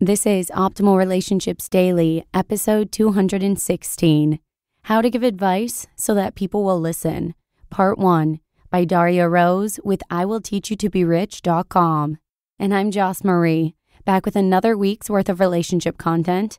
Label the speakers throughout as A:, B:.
A: This is Optimal Relationships Daily, episode 216, How to Give Advice So That People Will Listen, Part 1, by Darya Rose with IWillTeachYouToBeRich.com. And I'm Joss Marie, back with another week's worth of relationship content.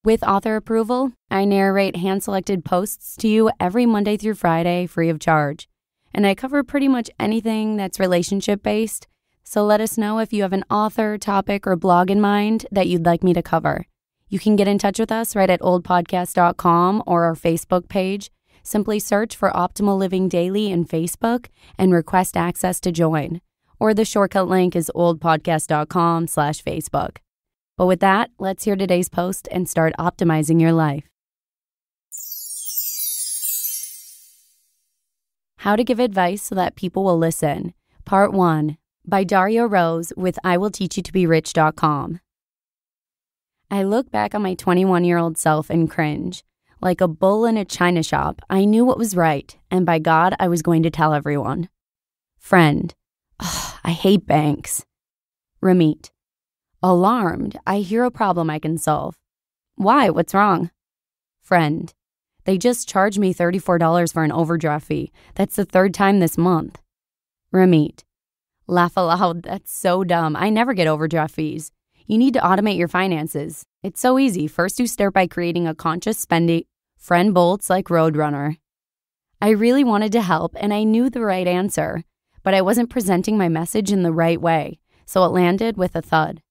A: With author approval, I narrate hand-selected posts to you every Monday through Friday free of charge. And I cover pretty much anything that's relationship-based, so let us know if you have an author, topic, or blog in mind that you'd like me to cover. You can get in touch with us right at oldpodcast.com or our Facebook page. Simply search for Optimal Living Daily in Facebook and request access to join. Or the shortcut link is oldpodcast.com/Facebook. But with that, let's hear today's post and start optimizing your life. How to Give Advice So That People Will Listen, Part 1, by Darya Rose with IWillTeachYouToBeRich.com. I look back on my 21-year-old self and cringe. Like a bull in a china shop, I knew what was right, and by God, I was going to tell everyone. Friend. I hate banks. Ramit. Alarmed. I hear a problem I can solve. Why? What's wrong? Friend. They just charged me $34 for an overdraft fee. That's the third time this month. Ramit. Laugh aloud. That's so dumb. I never get overdraft fees. You need to automate your finances. It's so easy. First, you start by creating a conscious spending. Friend bolts like Roadrunner. I really wanted to help, and I knew the right answer, but I wasn't presenting my message in the right way, so it landed with a thud.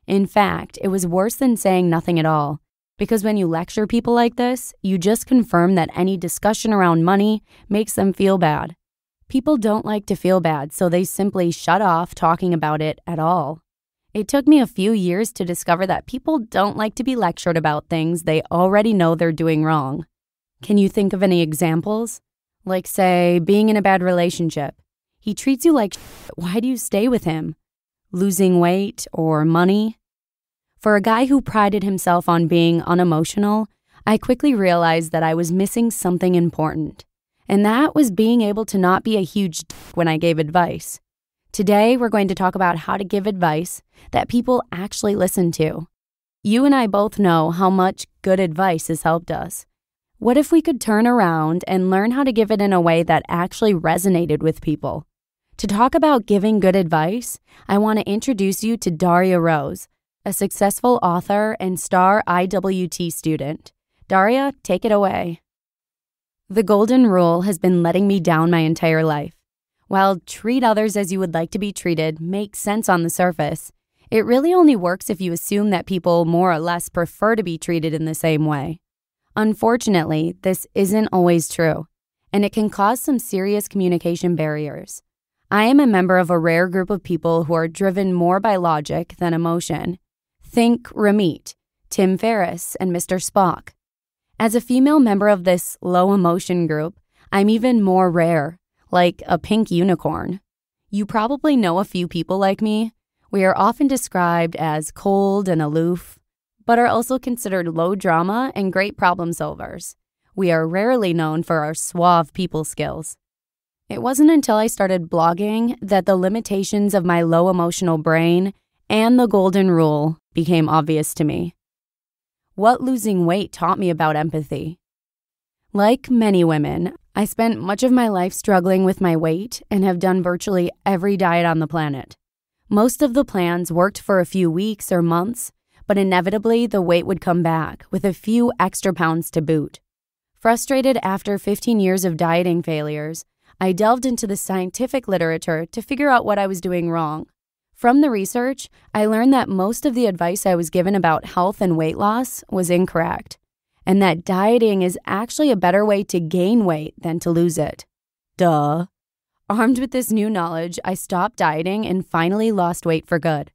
A: In fact, it was worse than saying nothing at all, because when you lecture people like this, you just confirm that any discussion around money makes them feel bad. People don't like to feel bad, so they simply shut off talking about it at all. It took me a few years to discover that people don't like to be lectured about things they already know they're doing wrong. Can you think of any examples? Like, say, being in a bad relationship. He treats you like shit. Why do you stay with him? Losing weight or money? For a guy who prided himself on being unemotional, I quickly realized that I was missing something important. And that was being able to not be a huge dick when I gave advice. Today, we're going to talk about how to give advice that people actually listen to. You and I both know how much good advice has helped us. What if we could turn around and learn how to give it in a way that actually resonated with people? To talk about giving good advice, I want to introduce you to Darya Rose, a successful author and star IWT student. Darya, take it away. The golden rule has been letting me down my entire life. While treat others as you would like to be treated makes sense on the surface, it really only works if you assume that people more or less prefer to be treated in the same way. Unfortunately, this isn't always true, and it can cause some serious communication barriers. I am a member of a rare group of people who are driven more by logic than emotion. Think Ramit, Tim Ferriss, and Mr. Spock. As a female member of this low-emotion group, I'm even more rare, like a pink unicorn. You probably know a few people like me. We are often described as cold and aloof, but are also considered low drama and great problem solvers. We are rarely known for our suave people skills. It wasn't until I started blogging that the limitations of my low emotional brain and the golden rule became obvious to me. What losing weight taught me about empathy. Like many women, I spent much of my life struggling with my weight and have done virtually every diet on the planet. Most of the plans worked for a few weeks or months, but inevitably the weight would come back with a few extra pounds to boot. Frustrated after 15 years of dieting failures, I delved into the scientific literature to figure out what I was doing wrong. From the research, I learned that most of the advice I was given about health and weight loss was incorrect, and that dieting is actually a better way to gain weight than to lose it. Duh. Armed with this new knowledge, I stopped dieting and finally lost weight for good.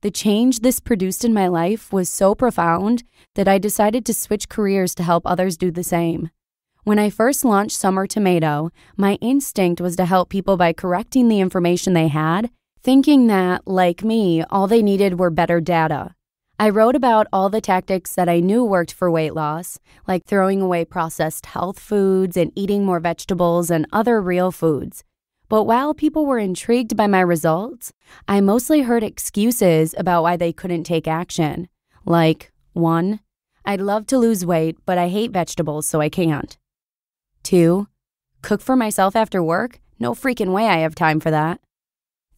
A: The change this produced in my life was so profound that I decided to switch careers to help others do the same. When I first launched Summer Tomato, my instinct was to help people by correcting the information they had, thinking that, like me, all they needed were better data. I wrote about all the tactics that I knew worked for weight loss, like throwing away processed health foods and eating more vegetables and other real foods. But while people were intrigued by my results, I mostly heard excuses about why they couldn't take action, Like, 1. I'd love to lose weight, but I hate vegetables, so I can't. 2. Cook for myself after work? No freaking way I have time for that.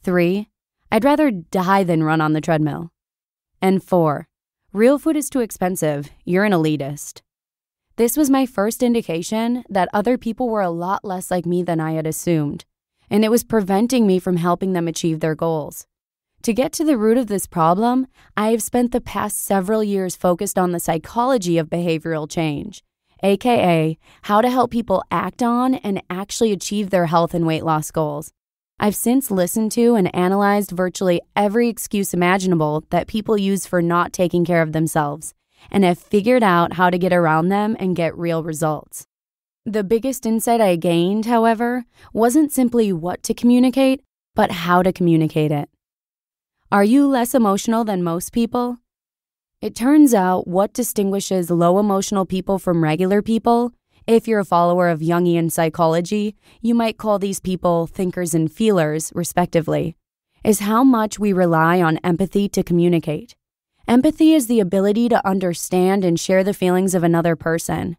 A: 3. I'd rather die than run on the treadmill. And 4. Real food is too expensive. You're an elitist. This was my first indication that other people were a lot less like me than I had assumed, and it was preventing me from helping them achieve their goals. To get to the root of this problem, I have spent the past several years focused on the psychology of behavioral change, aka how to help people act on and actually achieve their health and weight loss goals. I've since listened to and analyzed virtually every excuse imaginable that people use for not taking care of themselves, and have figured out how to get around them and get real results. The biggest insight I gained, however, wasn't simply what to communicate, but how to communicate it. Are you less emotional than most people? It turns out what distinguishes low emotional people from regular people, if you're a follower of Jungian psychology, you might call these people thinkers and feelers, respectively, is how much we rely on empathy to communicate. Empathy is the ability to understand and share the feelings of another person.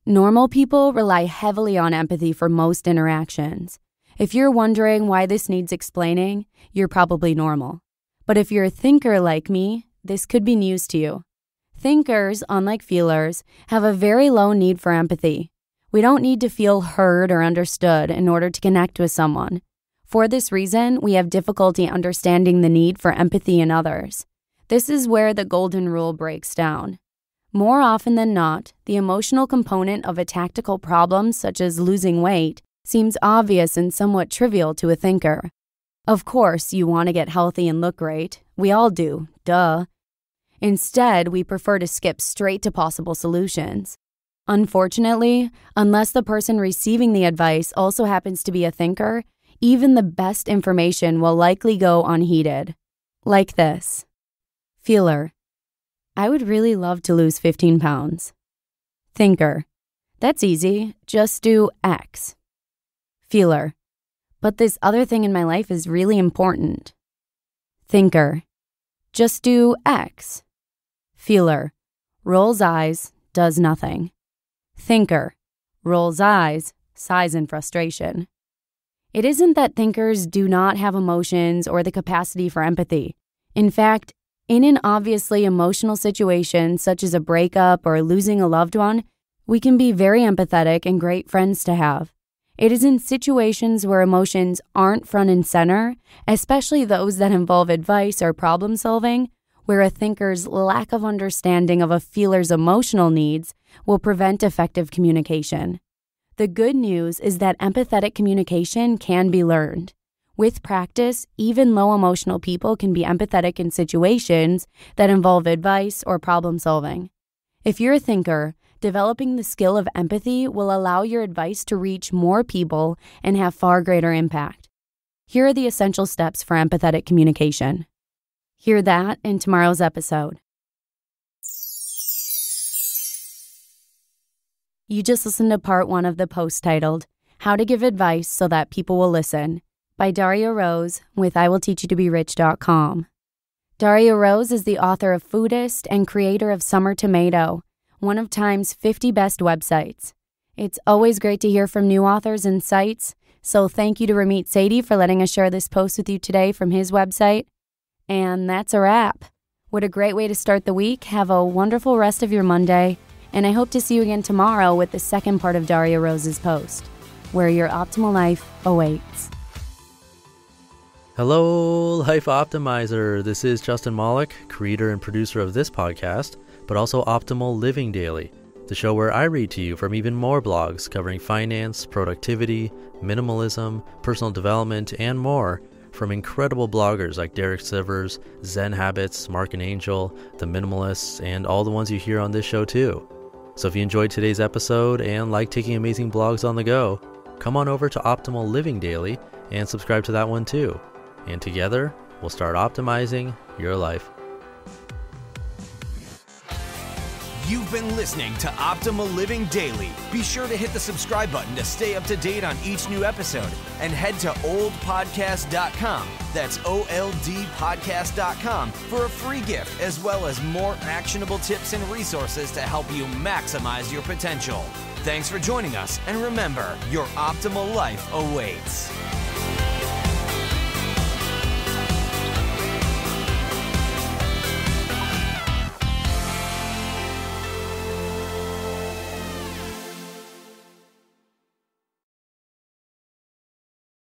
A: Normal people rely heavily on empathy for most interactions. If you're wondering why this needs explaining, you're probably normal. But if you're a thinker like me, this could be news to you. Thinkers, unlike feelers, have a very low need for empathy. We don't need to feel heard or understood in order to connect with someone. For this reason, we have difficulty understanding the need for empathy in others. This is where the golden rule breaks down. More often than not, the emotional component of a tactical problem such as losing weight seems obvious and somewhat trivial to a thinker. Of course, you want to get healthy and look great. We all do, duh. Instead, we prefer to skip straight to possible solutions. Unfortunately, unless the person receiving the advice also happens to be a thinker, even the best information will likely go unheeded. Like this. Feeler. I would really love to lose 15 pounds. Thinker. That's easy. Just do X. Feeler. But this other thing in my life is really important. Thinker. Just do X. Feeler. Rolls eyes, does nothing. Thinker. Rolls eyes, sighs in frustration. It isn't that thinkers do not have emotions or the capacity for empathy. In fact, in an obviously emotional situation such as a breakup or losing a loved one, we can be very empathetic and great friends to have. It is in situations where emotions aren't front and center, especially those that involve advice or problem solving, where a thinker's lack of understanding of a feeler's emotional needs will prevent effective communication. The good news is that empathetic communication can be learned. With practice, even low emotional people can be empathetic in situations that involve advice or problem solving. If you're a thinker, developing the skill of empathy will allow your advice to reach more people and have far greater impact. Here are the essential steps for empathetic communication. Hear that in tomorrow's episode. You just listened to part 1 of the post titled, How to Give Advice So That People Will Listen, by Darya Rose with IWillTeachYouToBeRich.com. Darya Rose is the author of Foodist and creator of Summer Tomato, one of Time's 50 best websites. It's always great to hear from new authors and sites, so thank you to Ramit for letting us share this post with you today from his website. And that's a wrap. What a great way to start the week. Have a wonderful rest of your Monday, and I hope to see you again tomorrow with the second part of Darya Rose's post, where your optimal life awaits.
B: Hello, Life Optimizer. This is Justin Malik, creator and producer of this podcast, but also Optimal Living Daily, the show where I read to you from even more blogs covering finance, productivity, minimalism, personal development, and more from incredible bloggers like Derek Sivers, Zen Habits, Mark and Angel, The Minimalists, and all the ones you hear on this show too. So if you enjoyed today's episode and like taking amazing blogs on the go, come on over to Optimal Living Daily and subscribe to that one too. And together, we'll start optimizing your life.
C: You've been listening to Optimal Living Daily. Be sure to hit the subscribe button to stay up to date on each new episode and head to oldpodcast.com. That's OLDpodcast.com for a free gift as well as more actionable tips and resources to help you maximize your potential. Thanks for joining us, and remember, your optimal life awaits.